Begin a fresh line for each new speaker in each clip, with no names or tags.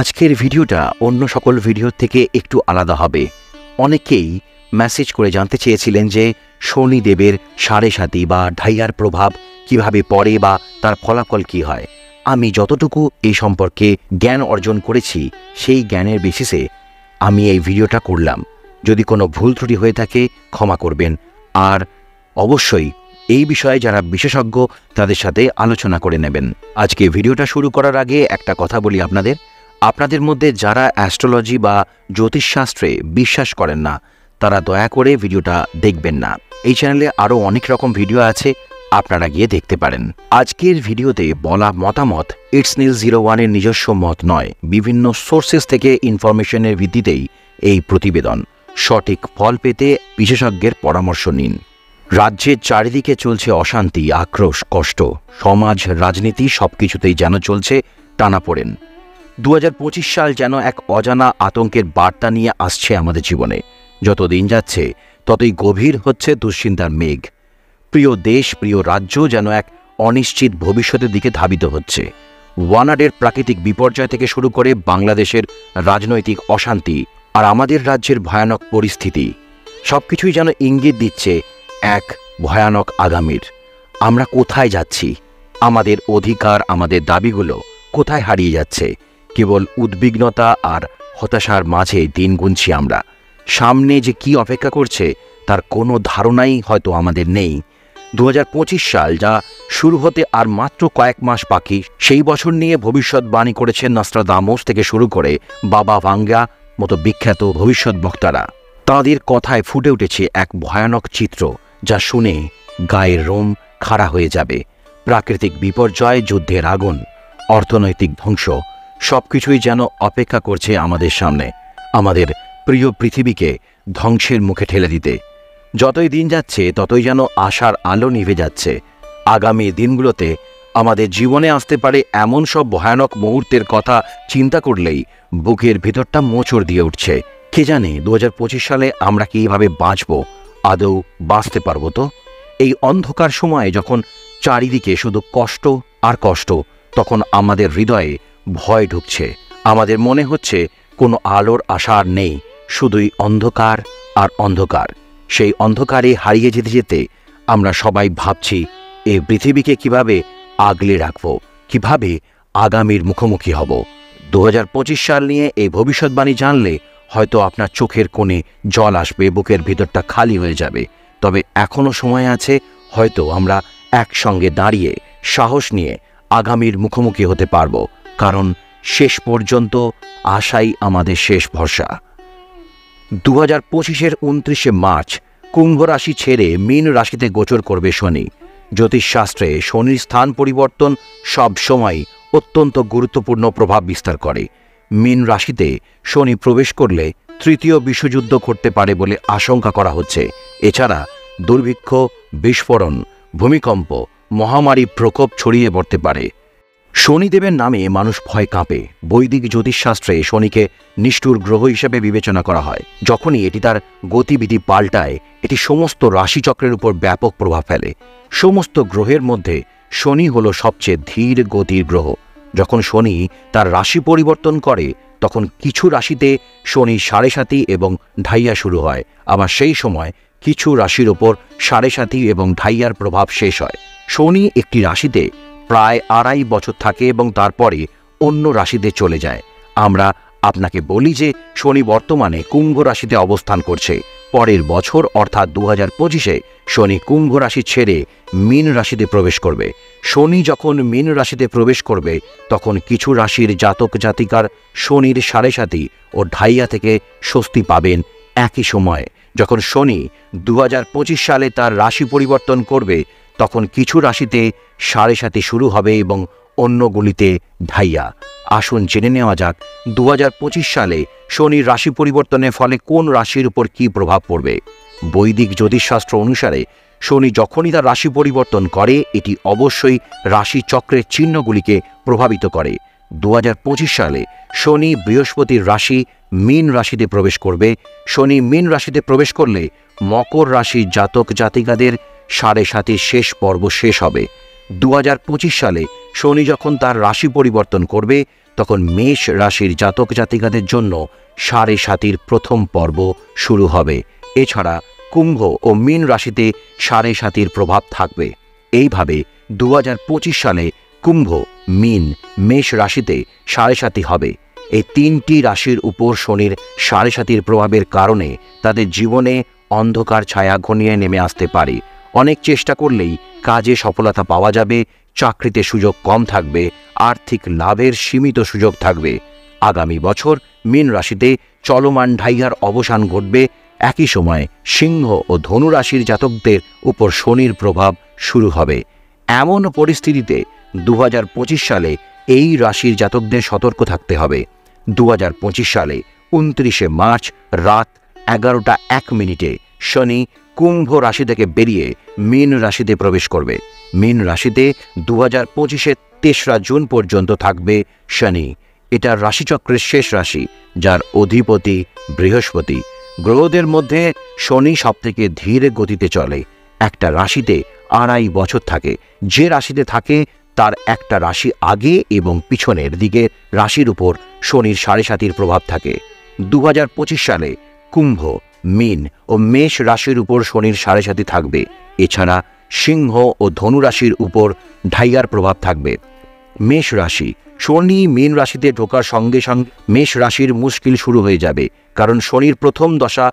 আজকের ভিডিওটা অন্য সকল ভিডিওর থেকে একটু আলাদা হবে। অনেকেই মেসেজ করে জানতে চেয়েছিলেন যে শনিদেবের সাড়ে সাতি বা ঢাইয়ার প্রভাব কিভাবে পড়ে বা তার ফলাফল কি হয়। আমি যতটুকু এই সম্পর্কে জ্ঞান অর্জন করেছি সেই জ্ঞানের বেসিসে আমি এই ভিডিওটা করলাম। যদি কোনো ভুল ত্রুটি হয়ে থাকে ক্ষমা করবেন, আর অবশ্যই এই বিষয়ে যারা বিশেষজ্ঞ তাদের সাথে আলোচনা করে নেবেন। আজকে ভিডিওটা শুরু করার আগে একটা কথা বলি আপনাদের মধ্যে যারা অ্যাস্ট্রোলজি বা জ্যোতিষশাস্ত্রে বিশ্বাস করেন না তারা দয়া করে ভিডিওটা দেখবেন না। এই চ্যানেলে আরও অনেক রকম ভিডিও আছে, আপনারা গিয়ে দেখতে পারেন। আজকের ভিডিওতে বলা মতামত ইটস নীল 01-এর নিজস্ব মত নয়, বিভিন্ন সোর্সেস থেকে ইনফরমেশনের ভিত্তিতেই এই প্রতিবেদন। সঠিক ফল পেতে বিশেষজ্ঞের পরামর্শ নিন। রাজ্যের চারিদিকে চলছে অশান্তি, আক্রোশ, কষ্ট, সমাজ, রাজনীতি সবকিছুতেই যেন চলছে টানাপোড়েন। 2025 সাল যেন এক অজানা আতঙ্কের বার্তা নিয়ে আসছে আমাদের জীবনে। যত দিন যাচ্ছে ততই গভীর হচ্ছে দুশ্চিন্তার মেঘ। প্রিয় দেশ, প্রিয় রাজ্য যেন এক অনিশ্চিত ভবিষ্যতের দিকে ধাবিত হচ্ছে। ওয়ানাডের প্রাকৃতিক বিপর্যয় থেকে শুরু করে বাংলাদেশের রাজনৈতিক অশান্তি আর আমাদের রাজ্যের ভয়ানক পরিস্থিতি সবকিছুই যেন ইঙ্গিত দিচ্ছে এক ভয়ানক আগামীর। আমরা কোথায় যাচ্ছি? আমাদের অধিকার, আমাদের দাবিগুলো কোথায় হারিয়ে যাচ্ছে? কেবল উদ্বিগ্নতা আর হতাশার মাঝে দিন গুনছি আমরা। সামনে যে কি অপেক্ষা করছে তার কোনো ধারণাই হয়তো আমাদের নেই। 2025 সাল যা শুরু হতে আর মাত্র কয়েক মাস বাকি, সেই বছর নিয়ে ভবিষ্যৎবাণী করেছেন নস্ট্রাদামোস থেকে শুরু করে বাবা ভাঙ্গা মতো বিখ্যাত ভবিষ্যৎ বক্তারা। তাঁদের কথায় ফুটে উঠেছে এক ভয়ানক চিত্র যা শুনে গায়ের রোম খাড়া হয়ে যাবে। প্রাকৃতিক বিপর্যয়, যুদ্ধের আগুন, অর্থনৈতিক ধ্বংস সবকিছুই যেন অপেক্ষা করছে আমাদের সামনে, আমাদের প্রিয় পৃথিবীকে ধ্বংসের মুখে ঠেলে দিতে। যতই দিন যাচ্ছে ততই যেন আশার আলো নিভে যাচ্ছে। আগামী দিনগুলোতে আমাদের জীবনে আসতে পারে এমন সব ভয়ানক মুহূর্তের কথা চিন্তা করলেই বুকের ভিতরটা মোচড় দিয়ে উঠছে। কে জানে 2025 সালে আমরা কিভাবে বাঁচব? আদৌ বাঁচতে পারবো তো? এই অন্ধকার সময়ে যখন চারিদিকে শুধু কষ্ট আর কষ্ট, তখন আমাদের হৃদয়ে ভয় ঢুকছে। আমাদের মনে হচ্ছে কোনো আলোর আশা আর নেই, শুধুই অন্ধকার আর অন্ধকার। সেই অন্ধকারে হারিয়ে যেতে যেতে আমরা সবাই ভাবছি এই পৃথিবীকে কিভাবে আগলে রাখব, কিভাবে আগামীর মুখোমুখি হব। 2025 সাল নিয়ে এই ভবিষ্যৎবাণী জানলে হয়তো আপনার চোখের কোণে জল আসবে, বুকের ভিতরটা খালি হয়ে যাবে। তবে এখনও সময় আছে, হয়তো আমরা একসঙ্গে দাঁড়িয়ে সাহস নিয়ে আগামীর মুখোমুখি হতে পারব, কারণ শেষ পর্যন্ত আশাই আমাদের শেষ ভরসা। 2025-এর 29শে মার্চ কুম্ভ রাশি ছেড়ে মীন রাশিতে গোচর করবে শনি। জ্যোতিষশাস্ত্রে শনির স্থান পরিবর্তন সব সময় অত্যন্ত গুরুত্বপূর্ণ প্রভাব বিস্তার করে। মীন রাশিতে শনি প্রবেশ করলে তৃতীয় বিশ্বযুদ্ধ ঘটতে পারে বলে আশঙ্কা করা হচ্ছে। এছাড়া দুর্ভিক্ষ, বিস্ফোরণ, ভূমিকম্প, মহামারী প্রকোপ ছড়িয়ে পড়তে পারে। শনিদেবের নামে মানুষ ভয় কাঁপে। বৈদিক জ্যোতিষশাস্ত্রে শনিকে নিষ্ঠুর গ্রহ হিসেবে বিবেচনা করা হয়। যখনই এটি তার গতিবিধি পাল্টায়, এটি সমস্ত রাশিচক্রের উপর ব্যাপক প্রভাব ফেলে। সমস্ত গ্রহের মধ্যে শনি হল সবচেয়ে ধীর গতির গ্রহ। যখন শনি তার রাশি পরিবর্তন করে তখন কিছু রাশিতে শনি সাড়ে সাতি এবং ঢাইয়া শুরু হয়, আবার সেই সময় কিছু রাশির ওপর সাড়ে সাতি এবং ঢাইয়ার প্রভাব শেষ হয়। শনি একটি রাশিতে প্রায় 2.5 বছর থাকে এবং তারপরে অন্য রাশিতে চলে যায়। আমরা আপনাকে বলি যে শনি বর্তমানে কুম্ভ রাশিতে অবস্থান করছে। পরের বছর অর্থাৎ 2025-এ শনি কুম্ভ রাশি ছেড়ে মীন রাশিতে প্রবেশ করবে। শনি যখন মীন রাশিতে প্রবেশ করবে তখন কিছু রাশির জাতক জাতিকার শনির সাড়ে সাতি ও ঢাইয়া থেকে স্বস্তি পাবেন একই সময়ে। যখন শনি 2025 সালে তার রাশি পরিবর্তন করবে তখন কিছু রাশিতে সাড়ে সাতি শুরু হবে এবং অন্যগুলিতে ঢাইয়া। আসুন জেনে নেওয়া যাক 2025 সালে শনির রাশি পরিবর্তনের ফলে কোন রাশির উপর কী প্রভাব পড়বে। বৈদিক জ্যোতিষশাস্ত্র অনুসারে শনি যখনই তার রাশি পরিবর্তন করে এটি অবশ্যই রাশি চক্রের চিহ্নগুলিকে প্রভাবিত করে। 2025 সালে শনি বৃহস্পতির রাশি মীন রাশিতে প্রবেশ করবে। শনি মীন রাশিতে প্রবেশ করলে মকর রাশির জাতক জাতিকাদের সাড়ে সাতির শেষ পর্ব শেষ হবে। 2025 সালে শনি যখন তার রাশি পরিবর্তন করবে তখন মেষ রাশির জাতক জাতিকাদের জন্য ৭.৫ প্রথম পর্ব শুরু হবে। এছাড়া কুম্ভ ও মীন রাশিতে ৭.৫ প্রভাব থাকবে। এইভাবে 2025 সালে কুম্ভ, মীন, মেষ রাশিতে ৭.৫ হবে। এই 3টি রাশির উপর শনির ৭.৫ প্রভাবের কারণে তাদের জীবনে অন্ধকার ছায়া ঘনিয়ে নেমে আসতে পারে। অনেক চেষ্টা করলেই কাজে সফলতা পাওয়া যাবে, চাকরিতে সুযোগ কম থাকবে, আর্থিক লাভের সীমিত সুযোগ থাকবে। আগামী বছর মীন রাশিতে চলমান ঢাইয়ার অবসান ঘটবে। একই সময় সিংহ ও ধনু রাশির জাতকদের উপর শনির প্রভাব শুরু হবে। এমন পরিস্থিতিতে 2025 সালে এই রাশির জাতকদের সতর্ক থাকতে হবে। 2025 সালে 29শে মার্চ রাত 11:01 শনি কুম্ভ রাশি থেকে বেরিয়ে মীন রাশিতে প্রবেশ করবে। মীন রাশিতে 2025-এর 3রা জুন পর্যন্ত থাকবে শনি। এটা রাশিচক্রের শেষ রাশি, যার অধিপতি বৃহস্পতি। গ্রহদের মধ্যে শনি সবথেকে ধীর গতিতে চলে। একটা রাশিতে 2.5 বছর থাকে। যে রাশিতে থাকে তার একটা রাশি আগে এবং পিছনের দিকের রাশির উপর শনির ৭.৫ প্রভাব থাকে। 2025 সালে কুম্ভ, মীন ও মেষ রাশির উপর শনির ৭.৫ থাকবে। এছাড়া সিংহ ও ধনু রাশির উপর ঢাইয়ার প্রভাব থাকবে। মেষ রাশি, শনি মীন রাশিতে ঢোকার সঙ্গে সঙ্গে মেষ রাশির মুশকিল শুরু হয়ে যাবে, কারণ শনির প্রথম দশা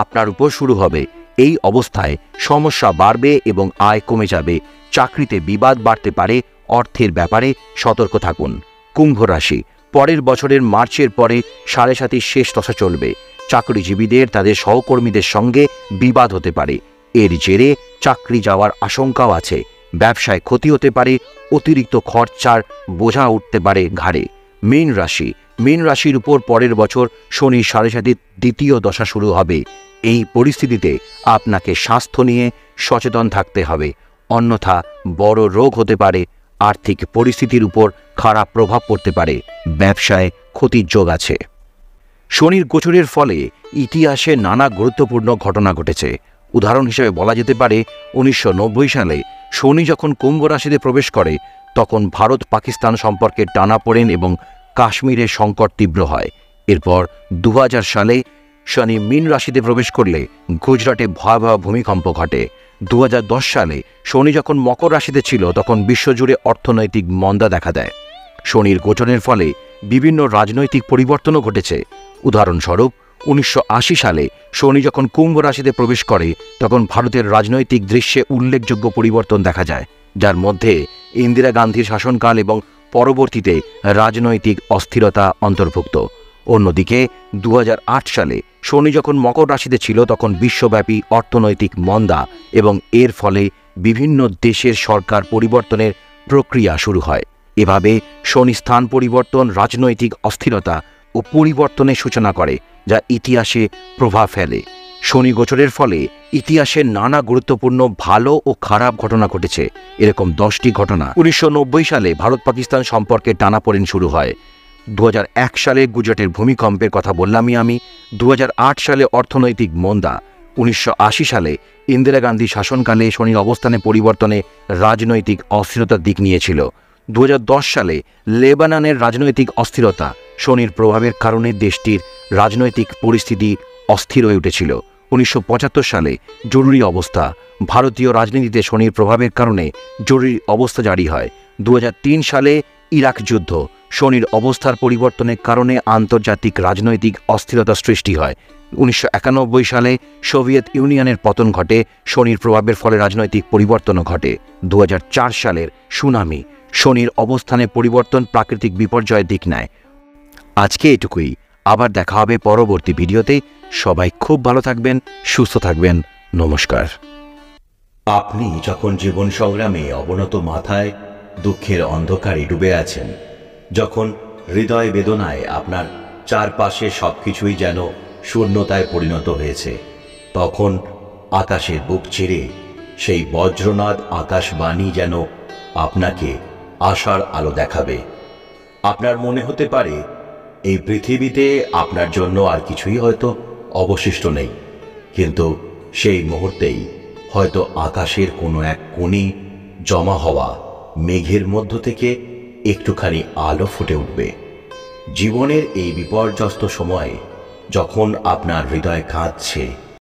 আপনার উপর শুরু হবে। এই অবস্থায় সমস্যা বাড়বে এবং আয় কমে যাবে। চাকরিতে বিবাদ বাড়তে পারে। অর্থের ব্যাপারে সতর্ক থাকুন। কুম্ভ রাশি, পরের বছরের মার্চের পরে ৭.৫ শেষ দশা চলবে। চাকরিজীবীদের তাদের সহকর্মীদের সঙ্গে বিবাদ হতে পারে। এর জেরে চাকরি যাওয়ার আশঙ্কাও আছে। ব্যবসায় ক্ষতি হতে পারে। অতিরিক্ত খরচার বোঝা উঠতে পারে ঘাড়ে। মীন রাশি, মীন রাশির উপর পরের বছর শনির ৭.৫ দ্বিতীয় দশা শুরু হবে। এই পরিস্থিতিতে আপনাকে স্বাস্থ্য নিয়ে সচেতন থাকতে হবে, অন্যথা বড় রোগ হতে পারে। আর্থিক পরিস্থিতির উপর খারাপ প্রভাব পড়তে পারে। ব্যবসায় ক্ষতির যোগ আছে। শনির গোচরের ফলে ইতিহাসে নানা গুরুত্বপূর্ণ ঘটনা ঘটেছে। উদাহরণ হিসেবে বলা যেতে পারে 1990 সালে শনি যখন কুম্ভ রাশিতে প্রবেশ করে তখন ভারত পাকিস্তান সম্পর্কে টানাপোড়েন এবং কাশ্মীরের সংকট তীব্র হয়। এরপর 2000 সালে শনি মীন রাশিতে প্রবেশ করলে গুজরাটে ভয়াবহ ভূমিকম্প ঘটে। 2010 সালে শনি যখন মকর রাশিতে ছিল তখন বিশ্বজুড়ে অর্থনৈতিক মন্দা দেখা দেয়। শনির গোচরের ফলে বিভিন্ন রাজনৈতিক পরিবর্তনও ঘটেছে। উদাহরণস্বরূপ 1980 সালে শনি যখন কুম্ভ রাশিতে প্রবেশ করে তখন ভারতের রাজনৈতিক দৃশ্যে উল্লেখযোগ্য পরিবর্তন দেখা যায়, যার মধ্যে ইন্দিরা গান্ধীর শাসনকাল এবং পরবর্তীতে রাজনৈতিক অস্থিরতা অন্তর্ভুক্ত। অন্যদিকে 2008 সালে শনি যখন মকর রাশিতে ছিল তখন বিশ্বব্যাপী অর্থনৈতিক মন্দা এবং এর ফলে বিভিন্ন দেশের সরকার পরিবর্তনের প্রক্রিয়া শুরু হয়। এভাবে শনি স্থান পরিবর্তন, রাজনৈতিক অস্থিরতা ও পরিবর্তনের সূচনা করে, যা ইতিহাসে প্রভাব ফেলে। শনি গোচরের ফলে ইতিহাসের নানা গুরুত্বপূর্ণ ভালো ও খারাপ ঘটনা ঘটেছে। এরকম 10টি ঘটনা। 1990 সালে ভারত পাকিস্তান সম্পর্কে টানাপোড়েন শুরু হয়। 2001 সালে গুজরাটের ভূমিকম্পের কথা বললামই আমি। 2008 সালে অর্থনৈতিক মন্দা। 1980 সালে ইন্দিরা গান্ধী শাসনকালে শনির অবস্থানে পরিবর্তনে রাজনৈতিক অস্থিরতার দিক নিয়েছিল। 2010 সালে লেবাননের রাজনৈতিক অস্থিরতা। শনির প্রভাবের কারণে দেশটির রাজনৈতিক পরিস্থিতি অস্থির হয়ে উঠেছিল। 1975 সালে জরুরি অবস্থা। ভারতীয় রাজনীতিতে শনির প্রভাবের কারণে জরুরি অবস্থা জারি হয়। 2003 সালে ইরাক যুদ্ধ। শনির অবস্থার পরিবর্তনের কারণে আন্তর্জাতিক রাজনৈতিক অস্থিরতা সৃষ্টি হয়। 1991 সালে সোভিয়েত ইউনিয়নের পতন ঘটে। শনির প্রভাবের ফলে রাজনৈতিক পরিবর্তনও ঘটে। 2004 সালের সুনামি। শনির অবস্থানে পরিবর্তন প্রাকৃতিক বিপর্যয়ের দিক নেয়। আজকে এটুকুই। আবার দেখা হবে পরবর্তী ভিডিওতে। সবাই খুব ভালো থাকবেন, সুস্থ থাকবেন। নমস্কার। আপনি যখন জীবন সংগ্রামে অবনত মাথায় দুঃখের অন্ধকারে ডুবে আছেন, যখন হৃদয় বেদনায় আপনার চারপাশে সবকিছুই যেন শূন্যতায় পরিণত হয়েছে, তখন আকাশের বুক চিরে সেই বজ্রনাদ আকাশবাণী যেন আপনাকে আশার আলো দেখাবে। আপনার মনে হতে পারে এই পৃথিবীতে আপনার জন্য আর কিছুই হয়তো অবশিষ্ট নেই, কিন্তু সেই মুহূর্তেই হয়তো আকাশের কোনো এক কোণে জমা হওয়া মেঘের মধ্য থেকে একটুখানি আলো ফুটে উঠবে। জীবনের এই বিপর্যস্ত সময়ে যখন আপনার হৃদয় কাঁদছে,